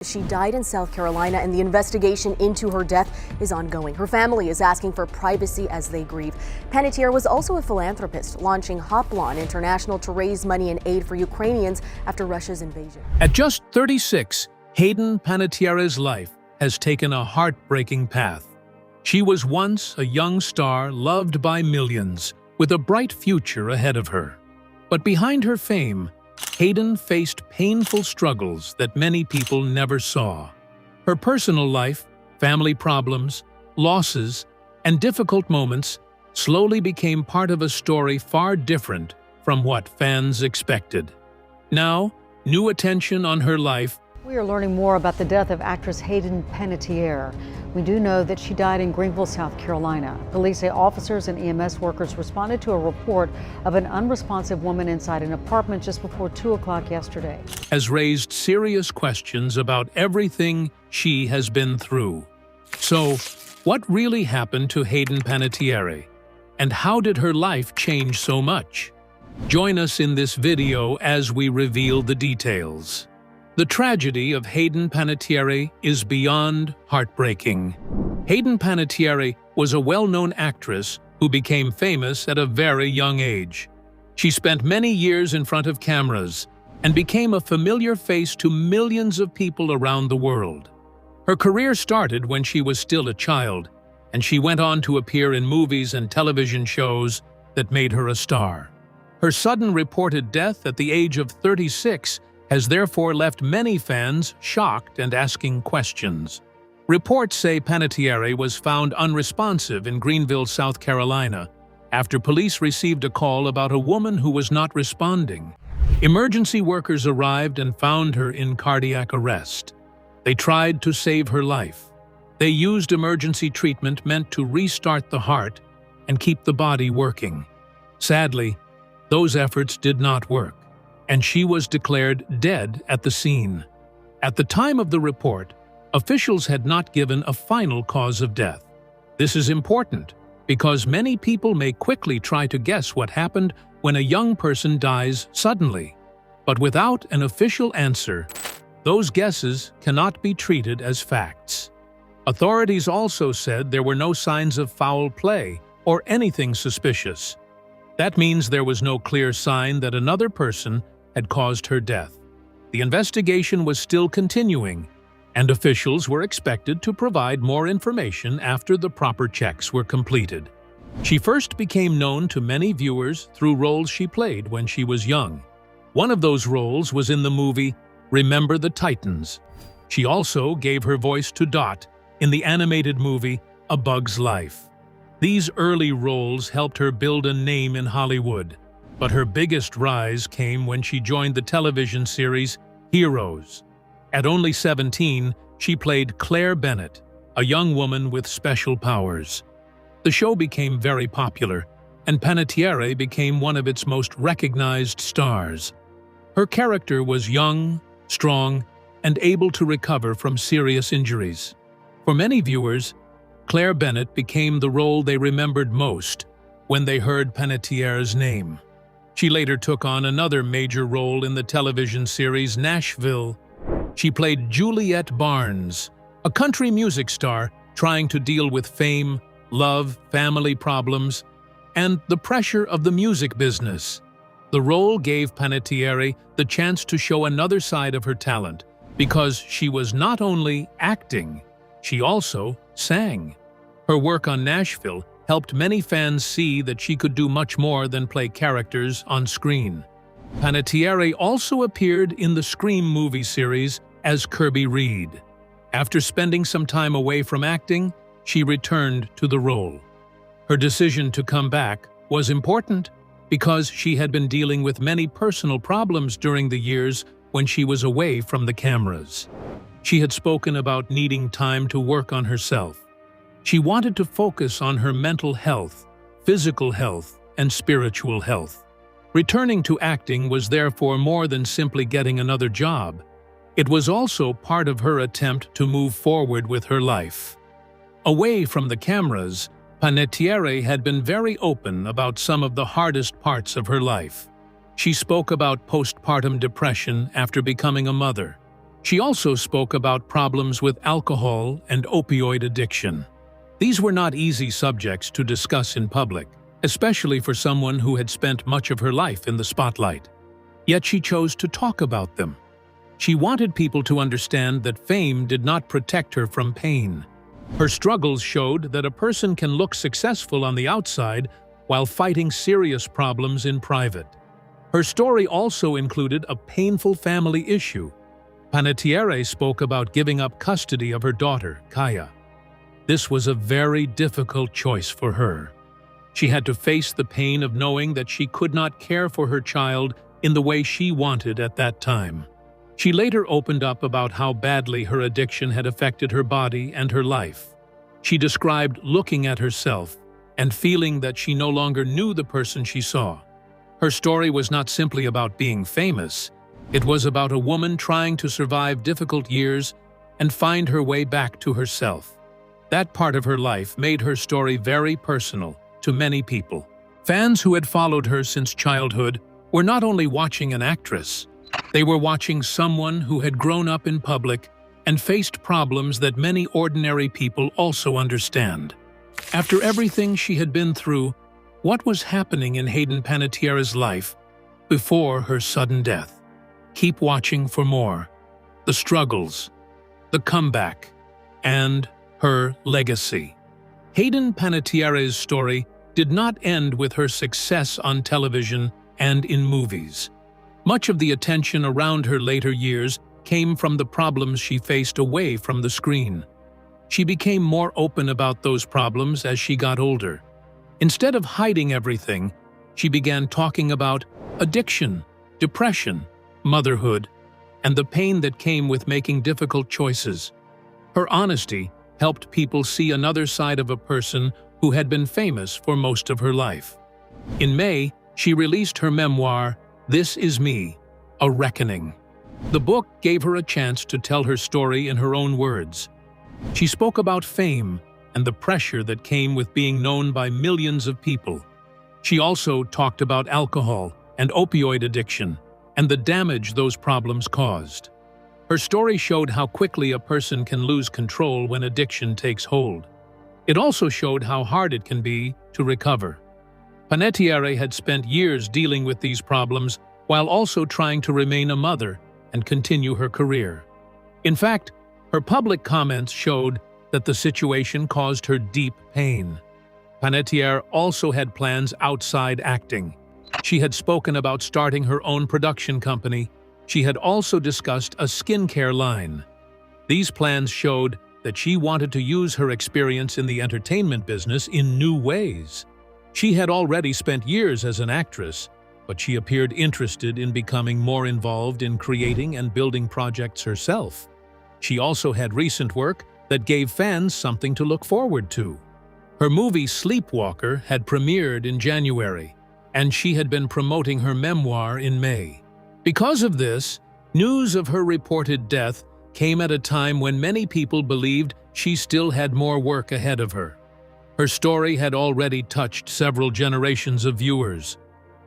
She died in South Carolina, and the investigation into her death is ongoing. Her family is asking for privacy as they grieve. Panettiere was also a philanthropist, launching Hoplon International to raise money and aid for Ukrainians after Russia's invasion. At just 36, Hayden Panettiere's life has taken a heartbreaking path. She was once a young star loved by millions, with a bright future ahead of her. But behind her fame, Hayden faced painful struggles that many people never saw. Her personal life, family problems, losses, and difficult moments slowly became part of a story far different from what fans expected. Now, new attention on her life. We are learning more about the death of actress Hayden Panettiere. We do know that she died in Greenville, South Carolina. Police say officers and EMS workers responded to a report of an unresponsive woman inside an apartment just before 2 o'clock yesterday. Has raised serious questions about everything she has been through. So, what really happened to Hayden Panettiere? And how did her life change so much? Join us in this video as we reveal the details. The tragedy of Hayden Panettiere is beyond heartbreaking. Hayden Panettiere was a well-known actress who became famous at a very young age. She spent many years in front of cameras and became a familiar face to millions of people around the world. Her career started when she was still a child, and she went on to appear in movies and television shows that made her a star. Her sudden reported death at the age of 36 has therefore left many fans shocked and asking questions. Reports say Panettiere was found unresponsive in Greenville, South Carolina, after police received a call about a woman who was not responding. Emergency workers arrived and found her in cardiac arrest. They tried to save her life. They used emergency treatment meant to restart the heart and keep the body working. Sadly, those efforts did not work, and she was declared dead at the scene. At the time of the report, officials had not given a final cause of death. This is important because many people may quickly try to guess what happened when a young person dies suddenly. But without an official answer, those guesses cannot be treated as facts. Authorities also said there were no signs of foul play or anything suspicious. That means there was no clear sign that another person had caused her death. The investigation was still continuing, and officials were expected to provide more information after the proper checks were completed. She first became known to many viewers through roles she played when she was young. One of those roles was in the movie Remember the Titans. She also gave her voice to Dot in the animated movie A Bug's Life. These early roles helped her build a name in Hollywood. But her biggest rise came when she joined the television series Heroes. At only 17, she played Claire Bennett, a young woman with special powers. The show became very popular, and Panettiere became one of its most recognized stars. Her character was young, strong, and able to recover from serious injuries. For many viewers, Claire Bennett became the role they remembered most when they heard Panettiere's name. She later took on another major role in the television series Nashville. She played Juliette Barnes, a country music star trying to deal with fame, love, family problems, and the pressure of the music business. The role gave Panettiere the chance to show another side of her talent because she was not only acting, she also sang. Her work on Nashville helped many fans see that she could do much more than play characters on screen. Panettiere also appeared in the Scream movie series as Kirby Reed. After spending some time away from acting, she returned to the role. Her decision to come back was important because she had been dealing with many personal problems during the years when she was away from the cameras. She had spoken about needing time to work on herself. She wanted to focus on her mental health, physical health, and spiritual health. Returning to acting was therefore more than simply getting another job. It was also part of her attempt to move forward with her life. Away from the cameras, Panettiere had been very open about some of the hardest parts of her life. She spoke about postpartum depression after becoming a mother, She also spoke about problems with alcohol and opioid addiction. These were not easy subjects to discuss in public, especially for someone who had spent much of her life in the spotlight. Yet she chose to talk about them. She wanted people to understand that fame did not protect her from pain. Her struggles showed that a person can look successful on the outside while fighting serious problems in private. Her story also included a painful family issue. Panettiere spoke about giving up custody of her daughter, Kaya. This was a very difficult choice for her. She had to face the pain of knowing that she could not care for her child in the way she wanted at that time. She later opened up about how badly her addiction had affected her body and her life. She described looking at herself and feeling that she no longer knew the person she saw. Her story was not simply about being famous. It was about a woman trying to survive difficult years and find her way back to herself. That part of her life made her story very personal to many people. Fans who had followed her since childhood were not only watching an actress, they were watching someone who had grown up in public and faced problems that many ordinary people also understand. After everything she had been through, what was happening in Hayden Panettiere's life before her sudden death? Keep watching for more. The struggles, the comeback, and her legacy. Hayden Panettiere's story did not end with her success on television and in movies. Much of the attention around her later years came from the problems she faced away from the screen. She became more open about those problems as she got older. Instead of hiding everything, she began talking about addiction, depression, motherhood, and the pain that came with making difficult choices. Her honesty helped people see another side of a person who had been famous for most of her life. In May, she released her memoir, This Is Me, A Reckoning. The book gave her a chance to tell her story in her own words. She spoke about fame and the pressure that came with being known by millions of people. She also talked about alcohol and opioid addiction and the damage those problems caused. Her story showed how quickly a person can lose control when addiction takes hold. It also showed how hard it can be to recover. Panettiere had spent years dealing with these problems while also trying to remain a mother and continue her career. In fact, her public comments showed that the situation caused her deep pain. Panettiere also had plans outside acting. She had spoken about starting her own production company. She had also discussed a skincare line. These plans showed that she wanted to use her experience in the entertainment business in new ways. She had already spent years as an actress, but she appeared interested in becoming more involved in creating and building projects herself. She also had recent work that gave fans something to look forward to. Her movie Sleepwalker had premiered in January, and she had been promoting her memoir in May. Because of this, news of her reported death came at a time when many people believed she still had more work ahead of her. Her story had already touched several generations of viewers.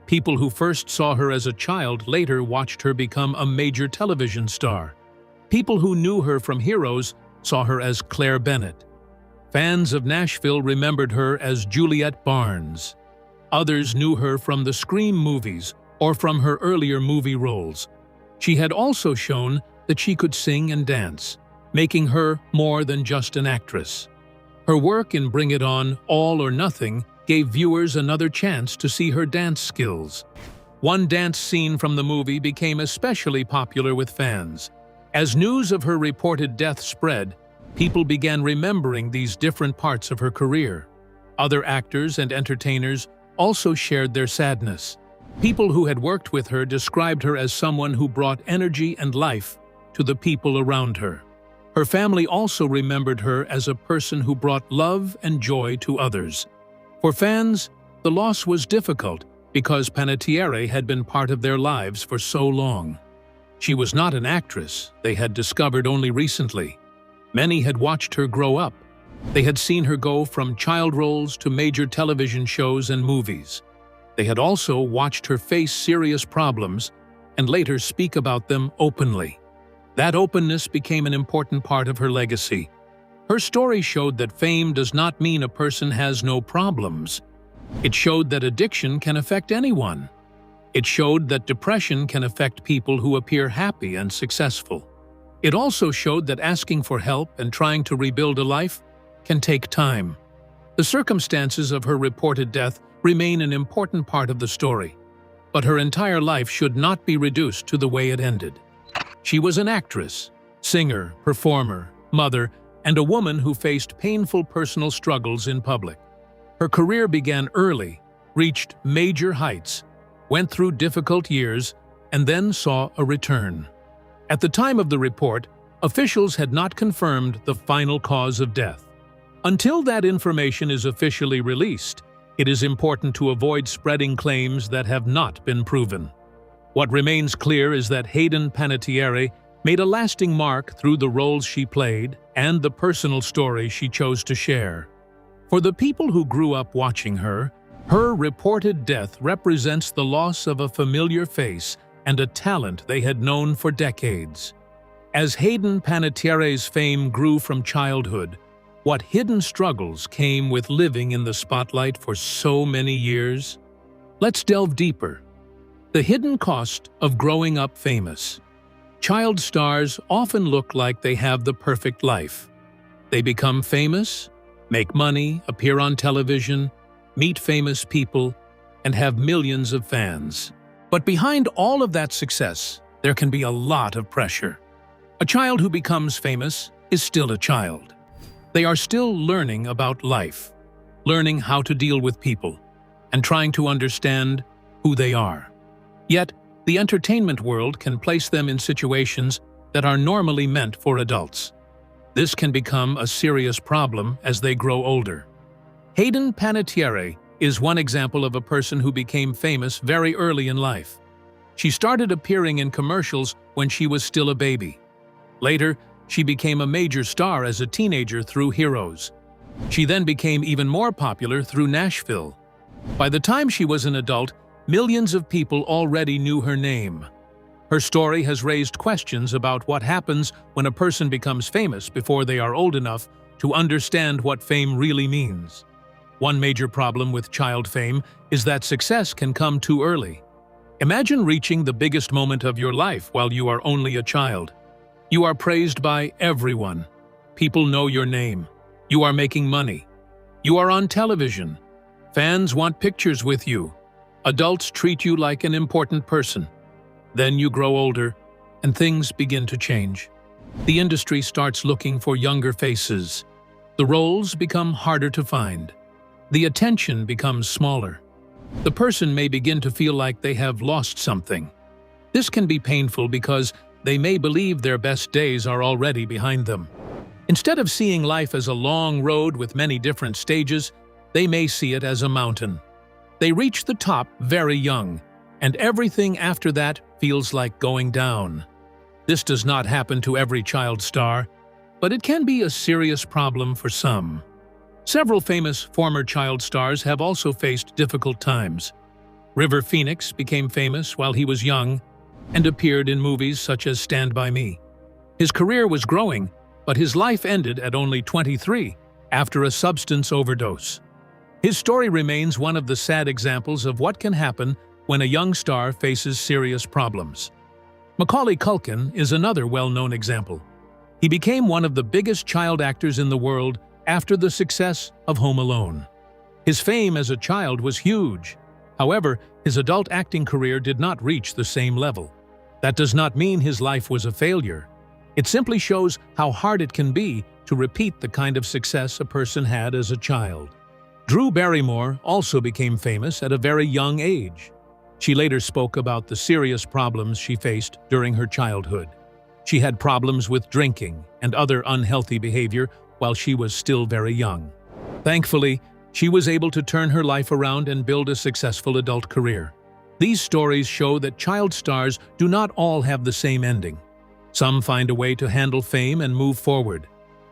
People who first saw her as a child later watched her become a major television star. People who knew her from Heroes saw her as Claire Bennett. Fans of Nashville remembered her as Juliette Barnes. Others knew her from the Scream movies or from her earlier movie roles. She had also shown that she could sing and dance, making her more than just an actress. Her work in Bring It On, All or Nothing gave viewers another chance to see her dance skills. One dance scene from the movie became especially popular with fans. As news of her reported death spread, people began remembering these different parts of her career. Other actors and entertainers also shared their sadness. People who had worked with her described her as someone who brought energy and life to the people around her. Her family also remembered her as a person who brought love and joy to others. For fans, the loss was difficult because Panettiere had been part of their lives for so long. She was not an actress they had discovered only recently. Many had watched her grow up. They had seen her go from child roles to major television shows and movies. They had also watched her face serious problems and later speak about them openly. That openness became an important part of her legacy. Her story showed that fame does not mean a person has no problems. It showed that addiction can affect anyone. It showed that depression can affect people who appear happy and successful. It also showed that asking for help and trying to rebuild a life can take time. The circumstances of her reported death remain an important part of the story, but her entire life should not be reduced to the way it ended. She was an actress, singer, performer, mother, and a woman who faced painful personal struggles in public. Her career began early, reached major heights, went through difficult years, and then saw a return. At the time of the report, officials had not confirmed the final cause of death. Until that information is officially released, it is important to avoid spreading claims that have not been proven. What remains clear is that Hayden Panettiere made a lasting mark through the roles she played and the personal story she chose to share. For the people who grew up watching her, her reported death represents the loss of a familiar face and a talent they had known for decades. As Hayden Panettiere's fame grew from childhood, what hidden struggles came with living in the spotlight for so many years? Let's delve deeper. The hidden cost of growing up famous. Child stars often look like they have the perfect life. They become famous, make money, appear on television, meet famous people, and have millions of fans. But behind all of that success, there can be a lot of pressure. A child who becomes famous is still a child. They are still learning about life, learning how to deal with people, and trying to understand who they are. Yet, the entertainment world can place them in situations that are normally meant for adults. This can become a serious problem as they grow older. Hayden Panettiere is one example of a person who became famous very early in life. She started appearing in commercials when she was still a baby. Later, she became a major star as a teenager through Heroes. She then became even more popular through Nashville. By the time she was an adult, millions of people already knew her name. Her story has raised questions about what happens when a person becomes famous before they are old enough to understand what fame really means. One major problem with child fame is that success can come too early. Imagine reaching the biggest moment of your life while you are only a child. You are praised by everyone. People know your name. You are making money. You are on television. Fans want pictures with you. Adults treat you like an important person. Then you grow older, and things begin to change. The industry starts looking for younger faces. The roles become harder to find. The attention becomes smaller. The person may begin to feel like they have lost something. This can be painful because they may believe their best days are already behind them. Instead of seeing life as a long road with many different stages, they may see it as a mountain. They reach the top very young, and everything after that feels like going down. This does not happen to every child star, but it can be a serious problem for some. Several famous former child stars have also faced difficult times. River Phoenix became famous while he was young and appeared in movies such as Stand By Me. His career was growing, but his life ended at only 23 after a substance overdose. His story remains one of the sad examples of what can happen when a young star faces serious problems. Macaulay Culkin is another well-known example. He became one of the biggest child actors in the world after the success of Home Alone. His fame as a child was huge. However, his adult acting career did not reach the same level. That does not mean his life was a failure. It simply shows how hard it can be to repeat the kind of success a person had as a child. Drew Barrymore also became famous at a very young age. She later spoke about the serious problems she faced during her childhood. She had problems with drinking and other unhealthy behavior while she was still very young. Thankfully, she was able to turn her life around and build a successful adult career. These stories show that child stars do not all have the same ending. Some find a way to handle fame and move forward.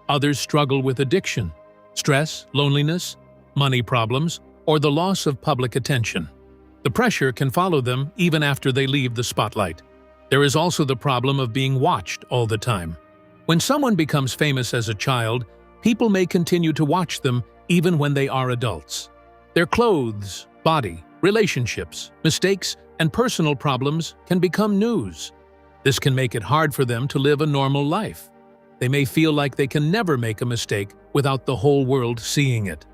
Others struggle with addiction, stress, loneliness, money problems, or the loss of public attention. The pressure can follow them even after they leave the spotlight. There is also the problem of being watched all the time. When someone becomes famous as a child, people may continue to watch them even when they are adults. Their clothes, body, relationships, mistakes, and personal problems can become news. This can make it hard for them to live a normal life. They may feel like they can never make a mistake without the whole world seeing it.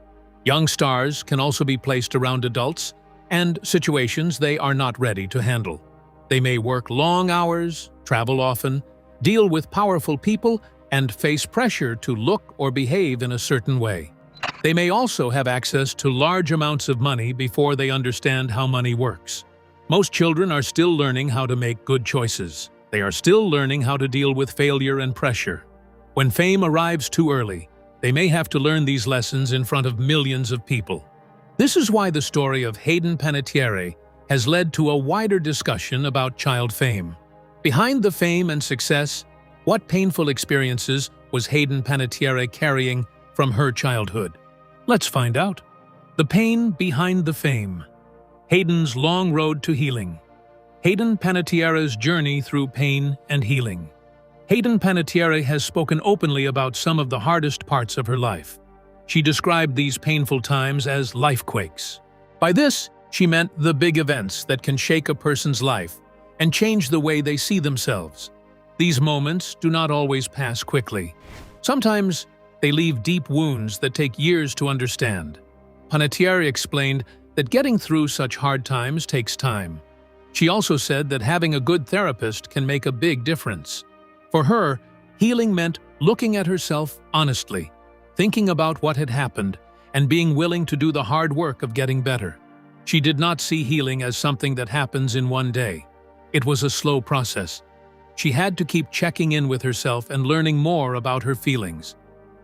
Young stars can also be placed around adults and situations they are not ready to handle. They may work long hours, travel often, deal with powerful people, and face pressure to look or behave in a certain way. They may also have access to large amounts of money before they understand how money works. Most children are still learning how to make good choices. They are still learning how to deal with failure and pressure. When fame arrives too early, they may have to learn these lessons in front of millions of people. This is why the story of Hayden Panettiere has led to a wider discussion about child fame. Behind the fame and success, what painful experiences was Hayden Panettiere carrying from her childhood? Let's find out. The pain behind the fame. Hayden's long road to healing. Hayden Panettiere's journey through pain and healing. Hayden Panettiere has spoken openly about some of the hardest parts of her life. She described these painful times as life quakes. By this, she meant the big events that can shake a person's life and change the way they see themselves. These moments do not always pass quickly. Sometimes they leave deep wounds that take years to understand. Panettiere explained that getting through such hard times takes time. She also said that having a good therapist can make a big difference. For her, healing meant looking at herself honestly, thinking about what had happened, and being willing to do the hard work of getting better. She did not see healing as something that happens in one day. It was a slow process. She had to keep checking in with herself and learning more about her feelings.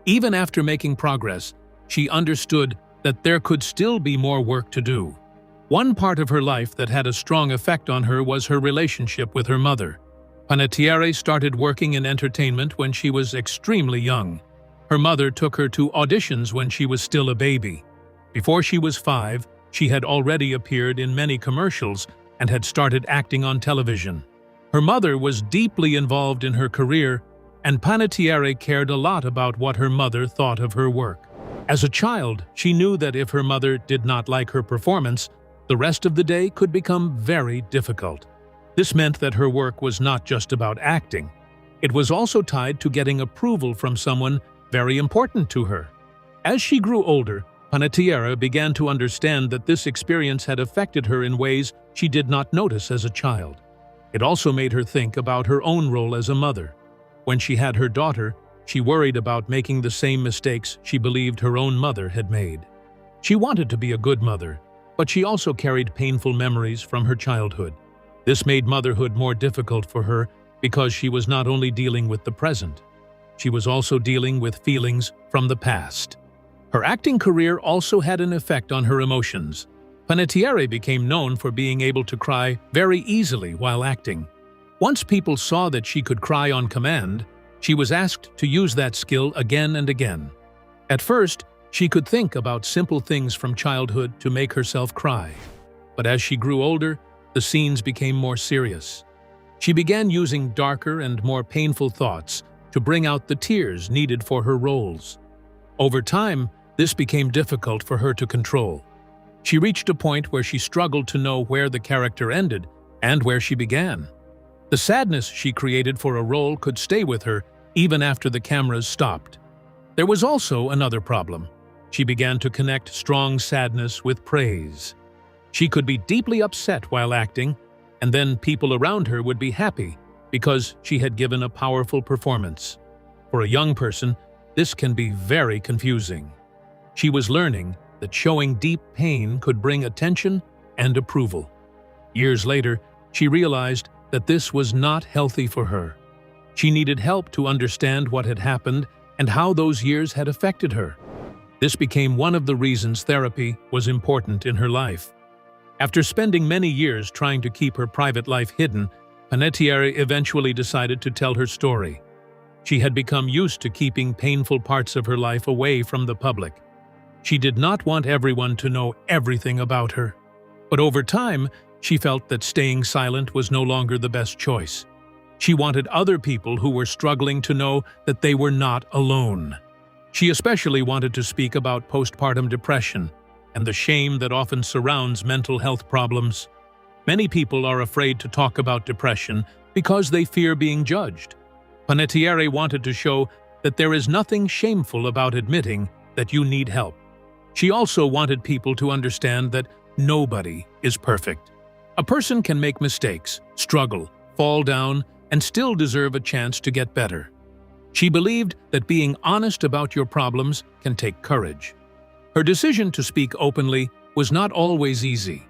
Even after making progress, she understood that there could still be more work to do. One part of her life that had a strong effect on her was her relationship with her mother. Panettiere started working in entertainment when she was extremely young. Her mother took her to auditions when she was still a baby. Before she was 5, she had already appeared in many commercials and had started acting on television. Her mother was deeply involved in her career, and Panettiere cared a lot about what her mother thought of her work. As a child, she knew that if her mother did not like her performance, the rest of the day could become very difficult. This meant that her work was not just about acting. It was also tied to getting approval from someone very important to her. As she grew older, Panettiere began to understand that this experience had affected her in ways she did not notice as a child. It also made her think about her own role as a mother. When she had her daughter, she worried about making the same mistakes she believed her own mother had made. She wanted to be a good mother, but she also carried painful memories from her childhood. This made motherhood more difficult for her because she was not only dealing with the present, she was also dealing with feelings from the past. Her acting career also had an effect on her emotions. Panettiere became known for being able to cry very easily while acting. Once people saw that she could cry on command, she was asked to use that skill again and again. At first, she could think about simple things from childhood to make herself cry. But as she grew older, the scenes became more serious. She began using darker and more painful thoughts to bring out the tears needed for her roles. Over time, this became difficult for her to control. She reached a point where she struggled to know where the character ended and where she began. The sadness she created for a role could stay with her even after the cameras stopped. There was also another problem. She began to connect strong sadness with praise. She could be deeply upset while acting, and then people around her would be happy because she had given a powerful performance. For a young person, this can be very confusing. She was learning that showing deep pain could bring attention and approval. Years later, she realized that this was not healthy for her. She needed help to understand what had happened and how those years had affected her. This became one of the reasons therapy was important in her life. After spending many years trying to keep her private life hidden, Panettiere eventually decided to tell her story. She had become used to keeping painful parts of her life away from the public. She did not want everyone to know everything about her. But over time, She felt that staying silent was no longer the best choice. She wanted other people who were struggling to know that they were not alone. She especially wanted to speak about postpartum depression and the shame that often surrounds mental health problems. Many people are afraid to talk about depression because they fear being judged. Panettiere wanted to show that there is nothing shameful about admitting that you need help. She also wanted people to understand that nobody is perfect. A person can make mistakes, struggle, fall down, and still deserve a chance to get better. She believed that being honest about your problems can take courage. Her decision to speak openly was not always easy.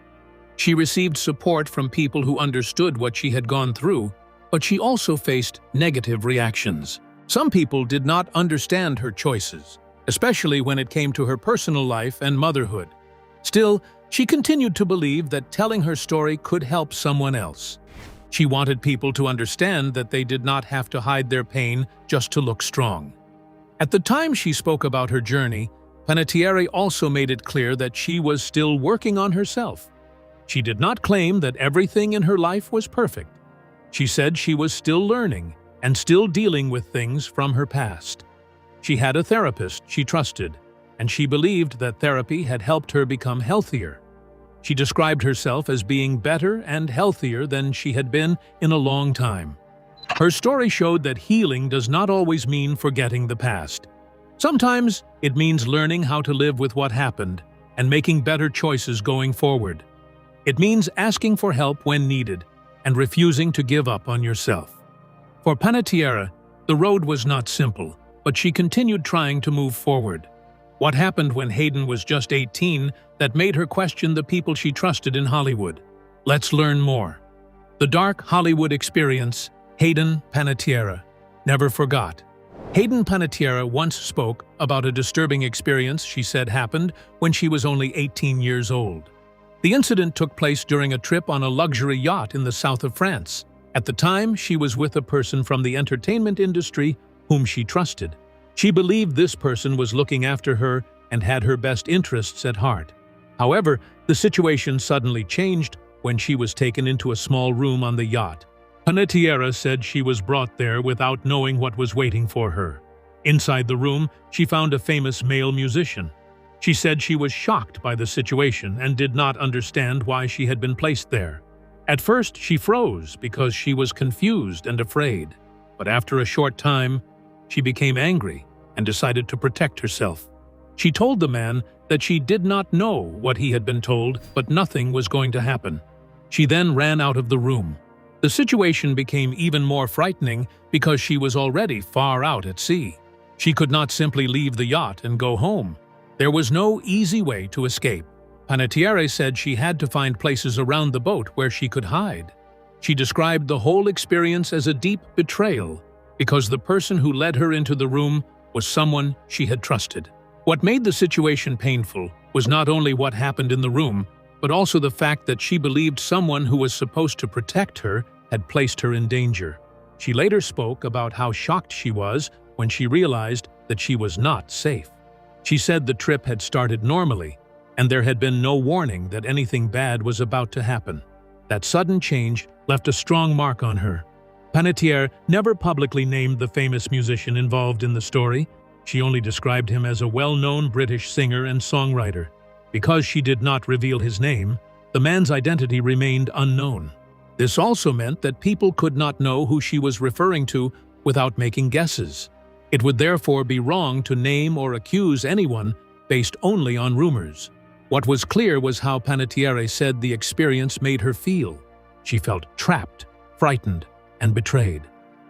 She received support from people who understood what she had gone through, but she also faced negative reactions. Some people did not understand her choices, especially when it came to her personal life and motherhood. Still, she continued to believe that telling her story could help someone else. She wanted people to understand that they did not have to hide their pain just to look strong. At the time she spoke about her journey, Panettiere also made it clear that she was still working on herself. She did not claim that everything in her life was perfect. She said she was still learning and still dealing with things from her past. She had a therapist she trusted, and she believed that therapy had helped her become healthier. She described herself as being better and healthier than she had been in a long time. Her story showed that healing does not always mean forgetting the past. Sometimes it means learning how to live with what happened and making better choices going forward. It means asking for help when needed and refusing to give up on yourself. For Panettiere, the road was not simple, but she continued trying to move forward. What happened when Hayden was just 18 that made her question the people she trusted in Hollywood? Let's learn more. The dark Hollywood experience Hayden Panettiere never forgot. Hayden Panettiere once spoke about a disturbing experience she said happened when she was only 18 years old. The incident took place during a trip on a luxury yacht in the south of France. At the time, she was with a person from the entertainment industry whom she trusted. She believed this person was looking after her and had her best interests at heart. However, the situation suddenly changed when she was taken into a small room on the yacht. Panettiere said she was brought there without knowing what was waiting for her. Inside the room, she found a famous male musician. She said she was shocked by the situation and did not understand why she had been placed there. At first, she froze because she was confused and afraid. But after a short time, she became angry and decided to protect herself. She told the man that she did not know what he had been told, but nothing was going to happen. She then ran out of the room. The situation became even more frightening because she was already far out at sea. She could not simply leave the yacht and go home. There was no easy way to escape. Panettiere said she had to find places around the boat where she could hide. She described the whole experience as a deep betrayal because the person who led her into the room was someone she had trusted. What made the situation painful was not only what happened in the room, but also the fact that she believed someone who was supposed to protect her had placed her in danger. She later spoke about how shocked she was when she realized that she was not safe. She said the trip had started normally, and there had been no warning that anything bad was about to happen. That sudden change left a strong mark on her. Panettiere never publicly named the famous musician involved in the story. She only described him as a well-known British singer and songwriter. Because she did not reveal his name, the man's identity remained unknown. This also meant that people could not know who she was referring to without making guesses. It would therefore be wrong to name or accuse anyone based only on rumors. What was clear was how Panettiere said the experience made her feel. She felt trapped, frightened, and betrayed.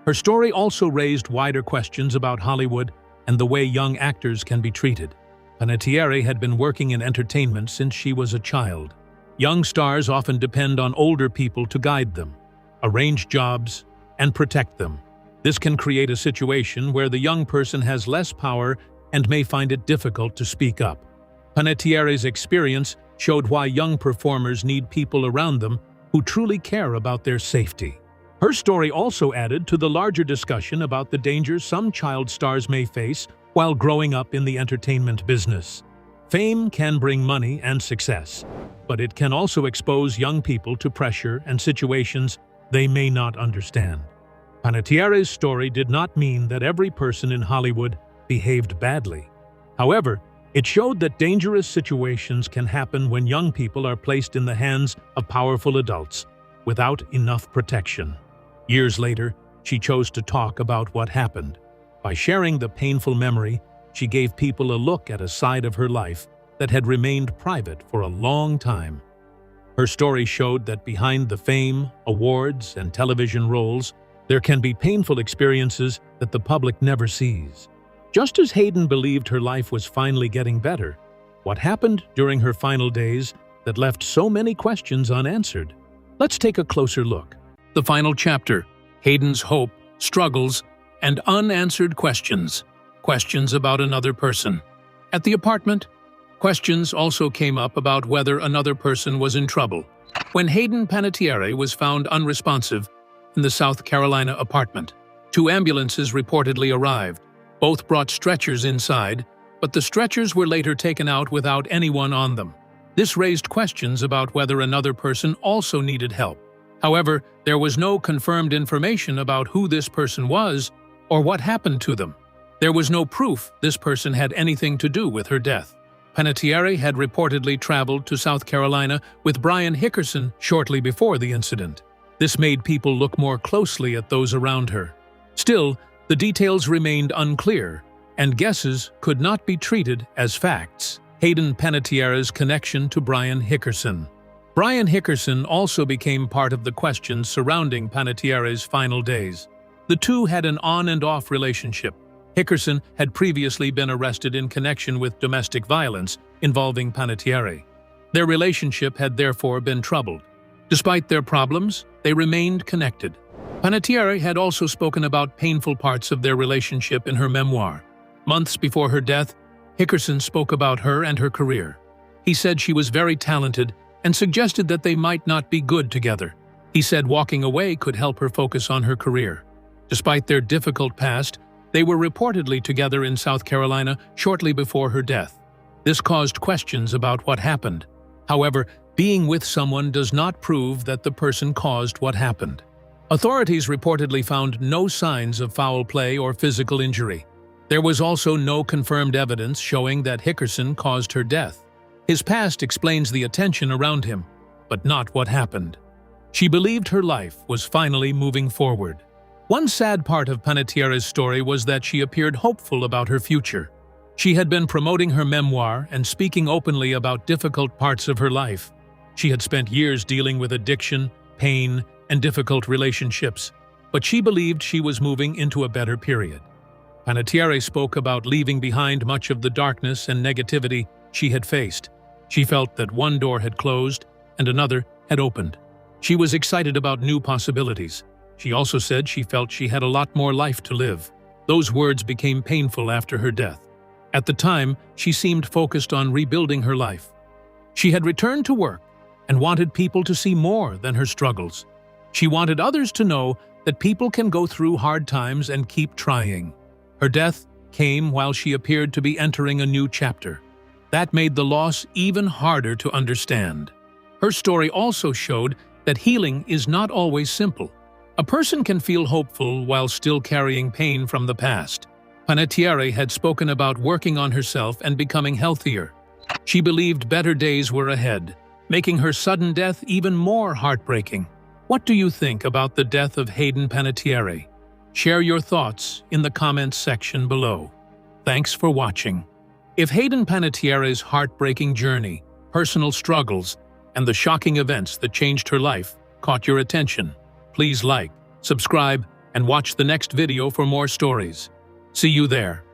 Her story also raised wider questions about Hollywood and the way young actors can be treated. Panettiere had been working in entertainment since she was a child. Young stars often depend on older people to guide them, arrange jobs, and protect them. This can create a situation where the young person has less power and may find it difficult to speak up. Panettiere's experience showed why young performers need people around them who truly care about their safety. Her story also added to the larger discussion about the dangers some child stars may face while growing up in the entertainment business. Fame can bring money and success, but it can also expose young people to pressure and situations they may not understand. Panettiere's story did not mean that every person in Hollywood behaved badly. However, it showed that dangerous situations can happen when young people are placed in the hands of powerful adults without enough protection. Years later, she chose to talk about what happened. By sharing the painful memory, she gave people a look at a side of her life that had remained private for a long time. Her story showed that behind the fame, awards, and television roles, there can be painful experiences that the public never sees. Just as Hayden believed her life was finally getting better, what happened during her final days that left so many questions unanswered? Let's take a closer look. The final chapter, Hayden's hope, struggles, and unanswered questions. Questions about another person. At the apartment, questions also came up about whether another person was in trouble. When Hayden Panettiere was found unresponsive in the South Carolina apartment, 2 ambulances reportedly arrived. Both brought stretchers inside, but the stretchers were later taken out without anyone on them. This raised questions about whether another person also needed help. However, there was no confirmed information about who this person was or what happened to them. There was no proof this person had anything to do with her death. Panettiere had reportedly traveled to South Carolina with Brian Hickerson shortly before the incident. This made people look more closely at those around her. Still, the details remained unclear, and guesses could not be treated as facts. Hayden Panettiere's connection to Brian Hickerson. Brian Hickerson also became part of the questions surrounding Panettiere's final days. The two had an on and off relationship. Hickerson had previously been arrested in connection with domestic violence involving Panettiere. Their relationship had therefore been troubled. Despite their problems, they remained connected. Panettiere had also spoken about painful parts of their relationship in her memoir. Months before her death, Hickerson spoke about her and her career. He said she was very talented and suggested that they might not be good together. He said walking away could help her focus on her career. Despite their difficult past, they were reportedly together in South Carolina shortly before her death. This caused questions about what happened. However, being with someone does not prove that the person caused what happened. Authorities reportedly found no signs of foul play or physical injury. There was also no confirmed evidence showing that Hickerson caused her death. His past explains the attention around him, but not what happened. She believed her life was finally moving forward. One sad part of Panettiere's story was that she appeared hopeful about her future. She had been promoting her memoir and speaking openly about difficult parts of her life. She had spent years dealing with addiction, pain, and difficult relationships, but she believed she was moving into a better period. Panettiere spoke about leaving behind much of the darkness and negativity she had faced. She felt that one door had closed and another had opened. She was excited about new possibilities. She also said she felt she had a lot more life to live. Those words became painful after her death. At the time, she seemed focused on rebuilding her life. She had returned to work and wanted people to see more than her struggles. She wanted others to know that people can go through hard times and keep trying. Her death came while she appeared to be entering a new chapter. That made the loss even harder to understand. Her story also showed that healing is not always simple. A person can feel hopeful while still carrying pain from the past. Panettiere had spoken about working on herself and becoming healthier. She believed better days were ahead, making her sudden death even more heartbreaking. What do you think about the death of Hayden Panettiere? Share your thoughts in the comments section below. Thanks for watching. If Hayden Panettiere's heartbreaking journey, personal struggles, and the shocking events that changed her life caught your attention, please like, subscribe, and watch the next video for more stories. See you there.